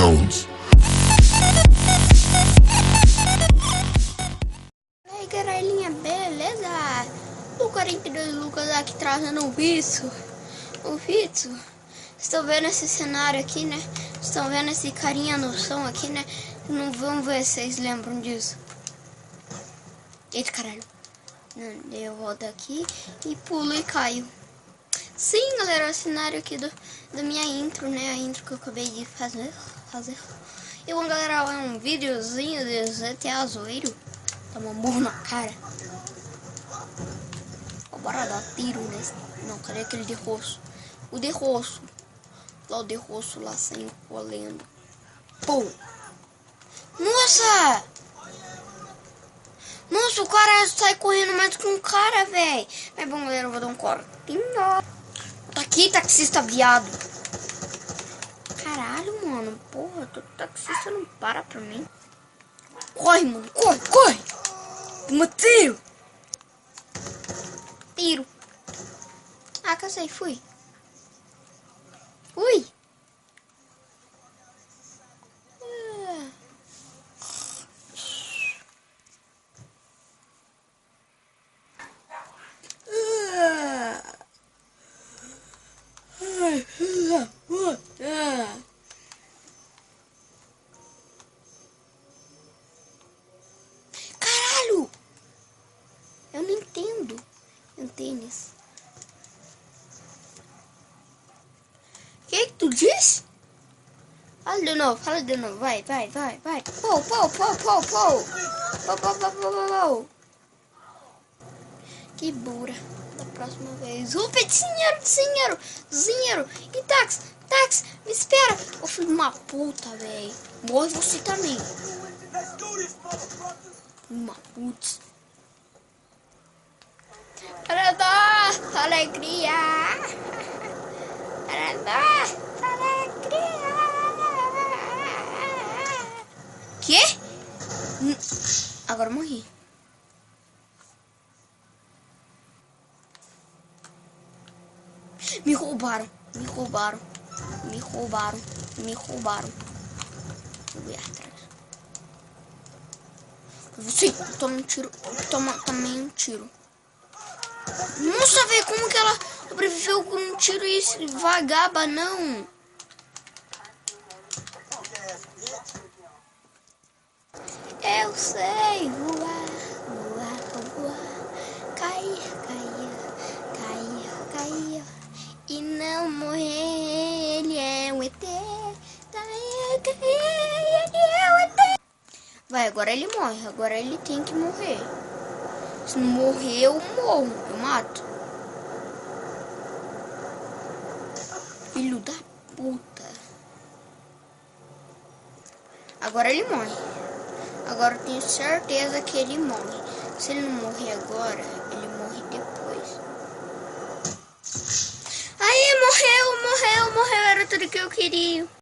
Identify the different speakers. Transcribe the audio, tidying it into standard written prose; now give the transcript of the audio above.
Speaker 1: rounds.
Speaker 2: E aí, galerinha, beleza? O 42 Lucas aqui trazendo um vídeo. Estão vendo esse cenário aqui, né? Estão vendo esse carinha no som aqui, né? Não vamos ver se vocês lembram disso. Eita, caralho. Eu volto aqui e pulo e caio. Sim, galera, é o cenário aqui da minha intro, né? A intro que eu acabei de fazer. E bom, galera, é um videozinho de GTA Zoeiro. Toma um burro na cara. Bora dar tiro nesse. Não, cadê aquele de rosto? O de rosto. Lá o de rosto lá saindo colendo. Pô! Nossa! Nossa, o cara sai correndo mais que um cara, velho. Mas bom, galera, eu vou dar um cortinho. Tá aqui, taxista viado. Caralho, mano. Porra, todo taxista não para pra mim. Corre, mano. Corre. Toma tiro. Tiro. Ah, cansei. Fui. Caralho! Eu não entendo. Um tênis. O que tu disse? Fala de novo. Vai. Pou. Que burra. Da próxima vez. Upa, dinheiro. E táxi, me espera. Ô filho de uma puta, velho. Morre você também. Uma putz. Para dar alegria. Quê? Agora morri. Me roubaram. Vou ir atrás. Você toma um tiro. Toma também um tiro. Nossa, velho, como que ela sobreviveu com um tiro e esse vagaba, não? Eu sei voar. Cair. E não morrer, ele é um ET. Vai, agora ele morre. Agora ele tem que morrer. Se não morrer, eu morro. Eu mato. Filho da puta. Agora ele morre. Agora eu tenho certeza que ele morre. Se ele não morrer agora, ele morre depois. Aí, morreu. Era tudo que eu queria.